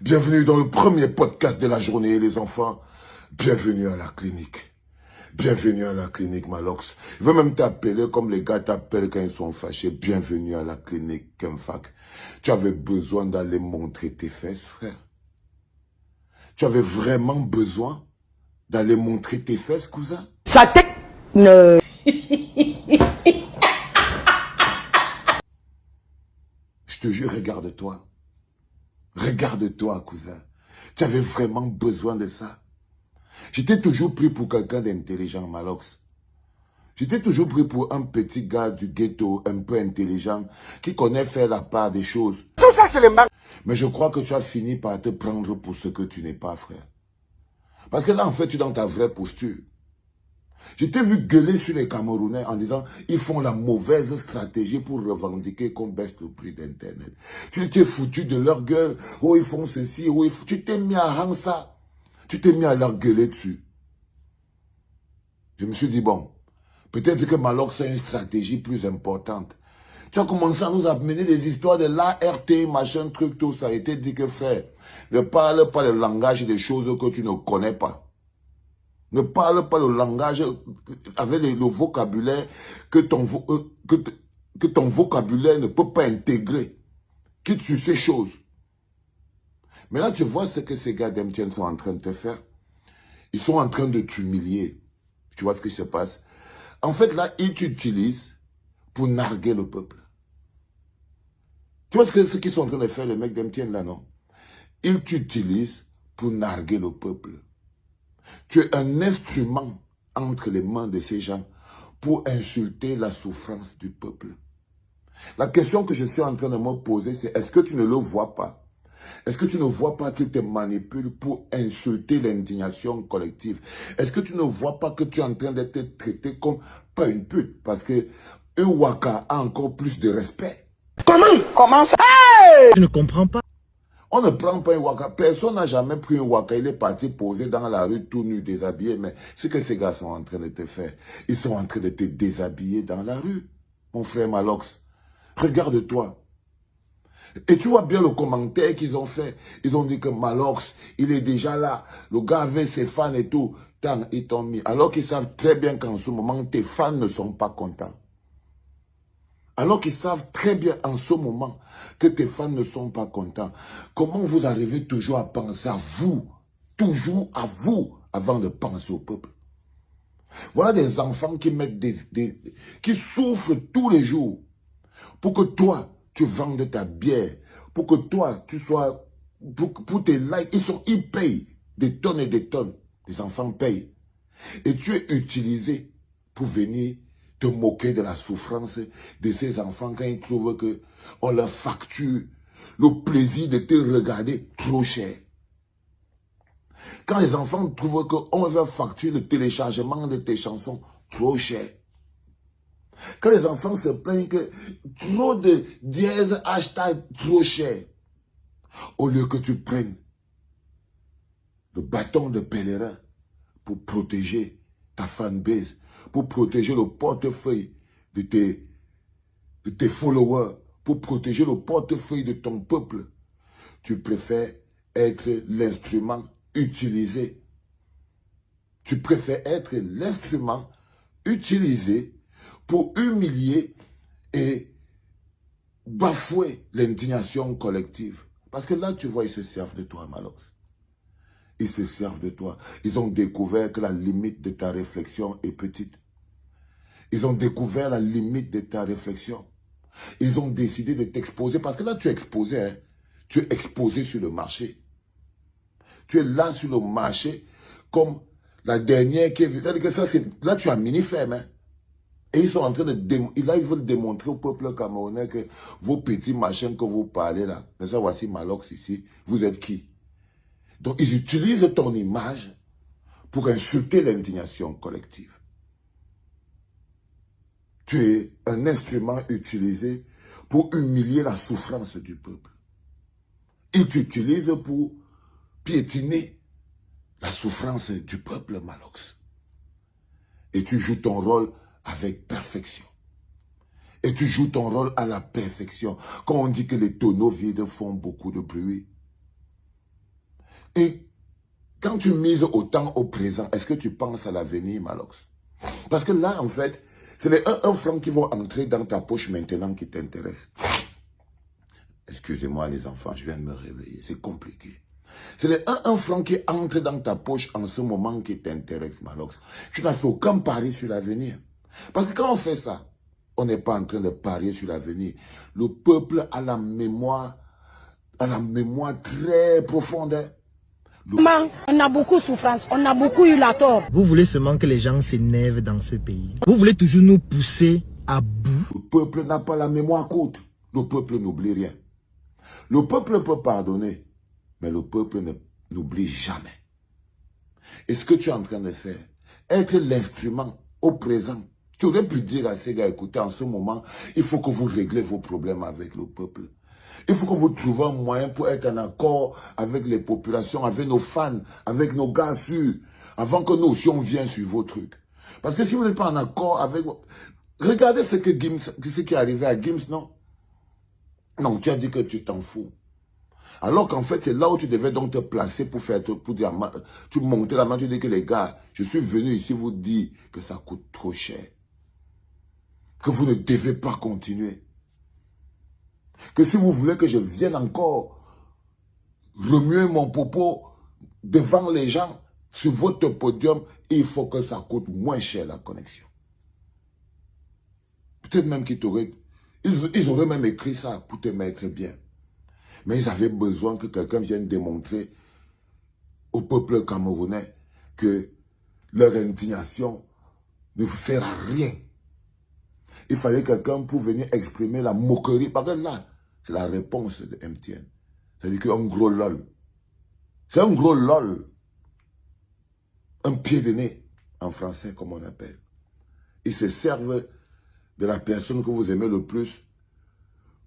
Bienvenue dans le premier podcast de la journée, les enfants. Bienvenue à la clinique. Bienvenue à la clinique, Malox. Je veux même t'appeler comme les gars t'appellent quand ils sont fâchés. Bienvenue à la clinique, Kemfak. Tu avais besoin d'aller montrer tes fesses, frère. Tu avais vraiment besoin d'aller montrer tes fesses, cousin? Sa tête ne... Je te jure, regarde-toi. Regarde-toi, cousin. Tu avais vraiment besoin de ça. J'étais toujours pris pour quelqu'un d'intelligent, Malox. J'étais toujours pris pour un petit gars du ghetto, un peu intelligent, qui connaît faire la part des choses. Tout ça, c'est le mal. Mais je crois que tu as fini par te prendre pour ce que tu n'es pas, frère. Parce que là, en fait, tu es dans ta vraie posture. Je t'ai vu gueuler sur les Camerounais en disant ils font la mauvaise stratégie pour revendiquer qu'on baisse le prix d'Internet. Tu t'es foutu de leur gueule. Oh, ils font ceci. Oh, tu t'es mis à rendre ça. Tu t'es mis à leur gueuler dessus. Je me suis dit, bon, peut-être que Malox a une stratégie plus importante. Tu as commencé à nous amener des histoires de l'ART, machin, truc, tout ça. Et t'es dit que, frère, ne parle pas le langage des choses que tu ne connais pas. Ne parle pas le langage avec le vocabulaire que ton vocabulaire ne peut pas intégrer. Quitte sur ces choses. Mais là, tu vois ce que ces gars d'MTN sont en train de te faire. Ils sont en train de t'humilier. Tu vois ce qui se passe? En fait, là, ils t'utilisent pour narguer le peuple. Tu vois ce qu'ils sont en train de faire, les mecs d'MTN, là, non? Ils t'utilisent pour narguer le peuple. Tu es un instrument entre les mains de ces gens pour insulter la souffrance du peuple. La question que je suis en train de me poser, c'est est-ce que tu ne le vois pas? Est-ce que tu ne vois pas qu'ils te manipulent pour insulter l'indignation collective? Est-ce que tu ne vois pas que tu es en train d'être traité comme pas une pute? Parce que un Waka a encore plus de respect. Comment ça? Je ne comprends pas. On ne prend pas un Waka. Personne n'a jamais pris un Waka. Il est parti poser dans la rue tout nu, déshabillé. Mais ce que ces gars sont en train de te faire, ils sont en train de te déshabiller dans la rue. Mon frère Malox, regarde-toi. Et tu vois bien le commentaire qu'ils ont fait. Ils ont dit que Malox, il est déjà là. Le gars avait ses fans et tout. Tant ils t'ont mis. Alors qu'ils savent très bien qu'en ce moment, tes fans ne sont pas contents. Alors qu'ils savent très bien en ce moment que tes fans ne sont pas contents. Comment vous arrivez toujours à penser à vous, toujours à vous, avant de penser au peuple? Voilà des enfants qui mettent qui souffrent tous les jours pour que toi, tu vendes ta bière, pour que toi, tu sois, pour tes likes, ils payent des tonnes et des tonnes. Les enfants payent. Et tu es utilisé pour venir te moquer de la souffrance de ces enfants quand ils trouvent qu'on leur facture le plaisir de te regarder trop cher. Quand les enfants trouvent qu'on leur facture le téléchargement de tes chansons trop cher. Quand les enfants se plaignent que trop de dièse hashtag trop cher. Au lieu que tu prennes le bâton de pèlerin pour protéger ta fanbase, pour protéger le portefeuille de tes followers, pour protéger le portefeuille de ton peuple, tu préfères être l'instrument utilisé. Tu préfères être l'instrument utilisé pour humilier et bafouer l'indignation collective. Parce que là, tu vois, ils se servent de toi, Malox. Ils se servent de toi. Ils ont découvert que la limite de ta réflexion est petite. Ils ont découvert la limite de ta réflexion. Ils ont décidé de t'exposer. Parce que là, tu es exposé. Hein? Tu es exposé sur le marché. Tu es là sur le marché comme la dernière qui est venue. Là, tu as mini-ferme. Hein? Et ils sont en train là, ils veulent démontrer au peuple camerounais que vos petits machins que vous parlez là, mais ça, voici Malox ici, vous êtes qui? Donc, ils utilisent ton image pour insulter l'indignation collective. Tu es un instrument utilisé pour humilier la souffrance du peuple. Ils t'utilisent pour piétiner la souffrance du peuple, Malox. Et tu joues ton rôle avec perfection. Et tu joues ton rôle à la perfection. Quand on dit que les tonneaux vides font beaucoup de bruit, Et quand tu mises autant au présent, est-ce que tu penses à l'avenir, Malox? Parce que là, en fait, c'est les 1 franc qui vont entrer dans ta poche maintenant qui t'intéressent. Excusez-moi les enfants, je viens de me réveiller, c'est compliqué. C'est les 1 franc qui entrent dans ta poche en ce moment qui t'intéresse, Malox. Tu n'as fait aucun pari sur l'avenir. Parce que quand on fait ça, on n'est pas en train de parier sur l'avenir. Le peuple a la mémoire très profonde. On a beaucoup de souffrance, on a beaucoup eu la tort. Vous voulez seulement que les gens s'énervent dans ce pays. Vous voulez toujours nous pousser à bout. Le peuple n'a pas la mémoire courte. Le peuple n'oublie rien. Le peuple peut pardonner, mais le peuple n'oublie jamais. Et ce que tu es en train de faire, être l'instrument au présent. Tu aurais pu dire à ces gars, écoutez, en ce moment, il faut que vous réglez vos problèmes avec le peuple. Il faut que vous trouviez un moyen pour être en accord avec les populations, avec nos fans, avec nos gars sûrs, avant que nous aussi on vienne sur vos trucs. Parce que si vous n'êtes pas en accord avec... Regardez ce qui est arrivé à Gims, non? Non, tu as dit que tu t'en fous. Alors qu'en fait, c'est là où tu devais donc te placer pour dire, tu montais la main, tu dis que les gars, je suis venu ici vous dire que ça coûte trop cher. Que vous ne devez pas continuer. Que si vous voulez que je vienne encore remuer mon popo devant les gens sur votre podium, il faut que ça coûte moins cher la connexion. Peut-être même qu'ils t'auraient... Ils auraient même écrit ça pour te mettre bien. Mais ils avaient besoin que quelqu'un vienne démontrer au peuple camerounais que leur indignation ne vous sert à rien. Il fallait quelqu'un pour venir exprimer la moquerie. Parce que là, c'est la réponse de MTN. C'est-à-dire qu'un gros lol. C'est un gros lol. Un pied de nez, en français, comme on appelle. Ils se servent de la personne que vous aimez le plus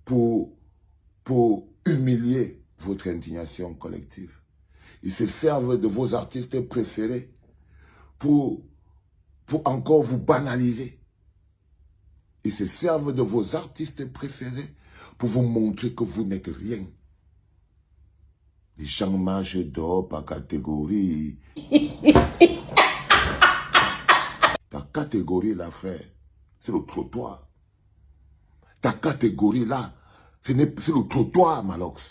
pour humilier votre indignation collective. Ils se servent de vos artistes préférés pour encore vous banaliser. Ils se servent de vos artistes préférés pour vous montrer que vous n'êtes rien. Les gens marchent dehors par catégorie. Ta catégorie là, frère, c'est le trottoir. Ta catégorie là, c'est le trottoir, Malox.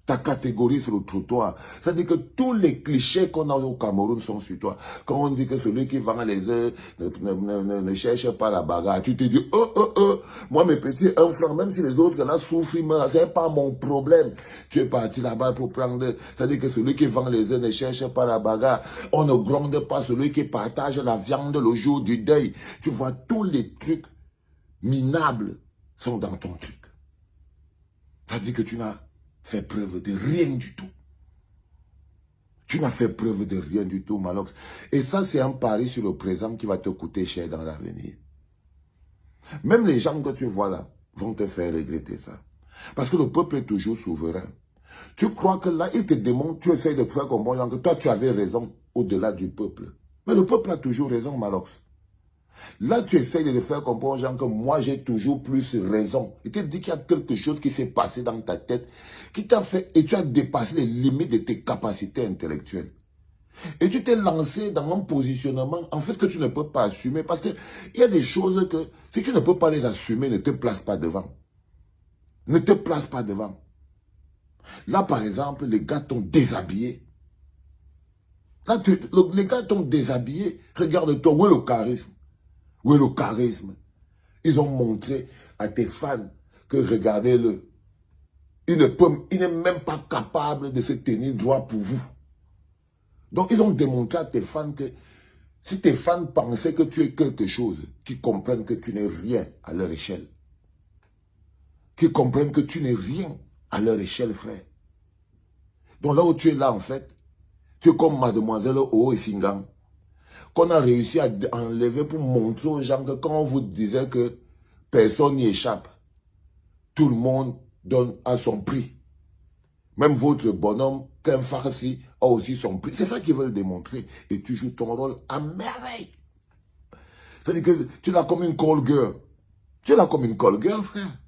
Ta catégorie, c'est le trottoir. C'est-à-dire que tous les clichés qu'on a au Cameroun sont sur toi. Quand on dit que celui qui vend les œufs ne cherche pas la bagarre, tu te dis, moi mes petits 1 franc, même si les autres là souffrent, c'est pas mon problème. Tu es parti là-bas pour prendre... C'est-à-dire que celui qui vend les œufs ne cherche pas la bagarre. On ne gronde pas celui qui partage la viande le jour du deuil. Tu vois, tous les trucs minables sont dans ton truc. C'est-à-dire que tu n'as fait preuve de rien du tout. Tu n'as fait preuve de rien du tout, Malox. Et ça, c'est un pari sur le présent qui va te coûter cher dans l'avenir. Même les gens que tu vois là vont te faire regretter ça. Parce que le peuple est toujours souverain. Tu crois que là, il te démontre, tu essaies de faire comprendre que toi, tu avais raison au-delà du peuple. Mais le peuple a toujours raison, Malox. Là, tu essayes de le faire comprendre aux gens que moi, j'ai toujours plus raison. Il te dit qu'il y a quelque chose qui s'est passé dans ta tête, qui t'a fait, et tu as dépassé les limites de tes capacités intellectuelles. Et tu t'es lancé dans un positionnement, en fait, que tu ne peux pas assumer, parce qu'il y a des choses que, si tu ne peux pas les assumer, ne te place pas devant. Ne te place pas devant. Là, par exemple, les gars t'ont déshabillé. Là, les gars t'ont déshabillé. Regarde-toi, où est le charisme? Où est le charisme? Ils ont montré à tes fans que, regardez-le, il n'est même pas capable de se tenir droit pour vous. Donc, ils ont démontré à tes fans que si tes fans pensaient que tu es quelque chose, qu'ils comprennent que tu n'es rien à leur échelle. Qu'ils comprennent que tu n'es rien à leur échelle, frère. Donc, là où tu es là, en fait, tu es comme mademoiselle O et Singang, qu'on a réussi à enlever pour montrer aux gens que quand on vous disait que personne n'y échappe, tout le monde donne à son prix. Même votre bonhomme, qu'un farci, a aussi son prix. C'est ça qu'ils veulent démontrer. Et tu joues ton rôle à merveille. C'est-à-dire que tu es là comme une call girl. Tu es là comme une call girl, frère.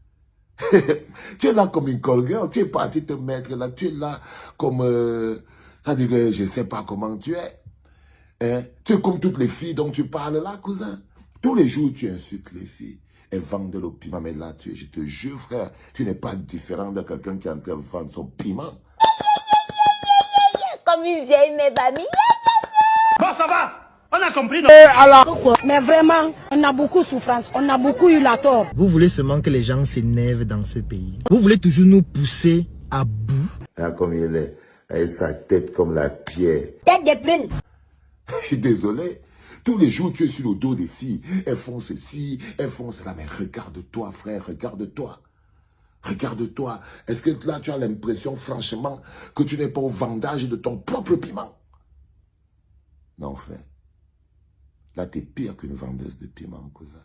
Tu es là comme une colgueur, tu es parti te mettre là, tu es là comme... ça dit que je ne sais pas comment tu es. Hein? Tu es comme toutes les filles dont tu parles là, cousin. Tous les jours, tu insultes les filles. Elles vendent le piment, mais là, je te jure, frère, tu n'es pas différent de quelqu'un qui est en train de vendre son piment. Comme une vieille mébamie. Bon, ça va. On a compris. Mais vraiment, on a beaucoup de souffrance, on a beaucoup eu la tort. Vous voulez seulement que les gens s'énervent dans ce pays. Vous voulez toujours nous pousser à bout. Hein, comme il est, avec sa tête comme la pierre. Tête de prune. Je suis désolé. Tous les jours, tu es sur le dos des filles. Elles font ceci, elles font cela. Mais regarde-toi, frère, regarde-toi. Regarde-toi. Est-ce que là, tu as l'impression, franchement, que tu n'es pas au vendage de ton propre piment? Non, frère. Là, tu es pire qu'une vendeuse de piment, cousin.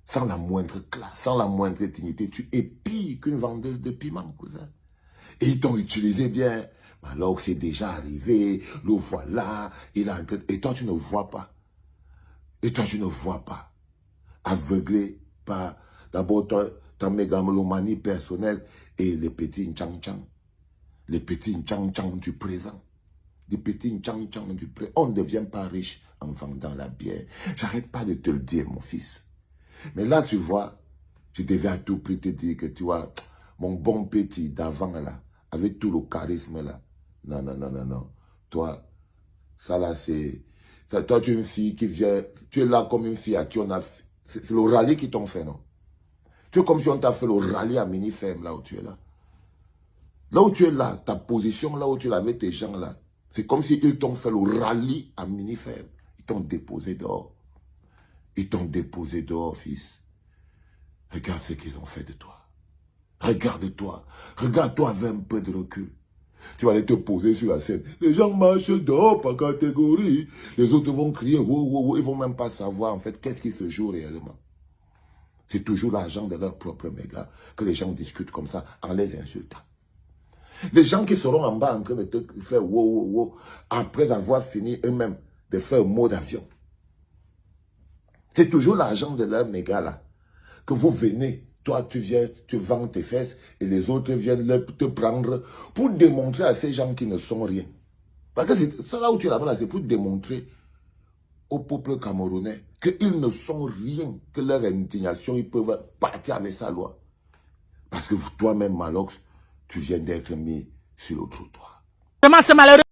Sans la moindre classe, sans la moindre dignité, tu es pire qu'une vendeuse de piment, cousin. Et ils t'ont utilisé bien. Alors que c'est déjà arrivé, le voilà, et toi tu ne vois pas. Et toi tu ne vois pas. Aveuglé par d'abord ta mégalomanie personnelle et les petits ntchang-ntchang. Les petits ntchang-ntchang du présent. Les petits ntchang-ntchang du présent. On ne devient pas riche en vendant la bière. J'arrête pas de te le dire, mon fils. Mais là, tu vois, je devais à tout prix te dire que tu vois, mon bon petit d'avant là, avec tout le charisme là. Non, non, non, non, non. Toi, ça là, c'est... Toi, tu es une fille qui vient... Tu es là comme une fille à qui on a... C'est le rallye qui t'ont fait, non? Tu es comme si on t'a fait le rallye à mini-ferme, là où tu es là. Là où tu es là, ta position, là où tu es là avec tes gens là, c'est comme s'ils t'ont fait le rallye à mini-ferme. Ils t'ont déposé dehors. Ils t'ont déposé dehors, fils. Regarde ce qu'ils ont fait de toi. Regarde-toi. Regarde-toi avec un peu de recul. Tu vas aller te poser sur la scène. Les gens marchent dehors par catégorie. Les autres vont crier, wow, wow, wow. Ils ne vont même pas savoir, en fait, qu'est-ce qui se joue réellement. C'est toujours l'argent de leur propre méga que les gens discutent comme ça en les insultant. Les gens qui seront en bas en train de te faire wow, wow, wow, après avoir fini eux-mêmes de faire mot d'avion. C'est toujours l'argent de leur méga là. Que vous venez. Toi, tu viens, tu vends tes fesses et les autres viennent te prendre pour démontrer à ces gens qui ne sont rien. Parce que c'est ça là où tu es là-bas, c'est pour démontrer au peuple camerounais qu'ils ne sont rien, que leur indignation, ils peuvent partir avec sa loi. Parce que toi-même, Malox, tu viens d'être mis sur le trottoir. Vraiment, c'est malheureux.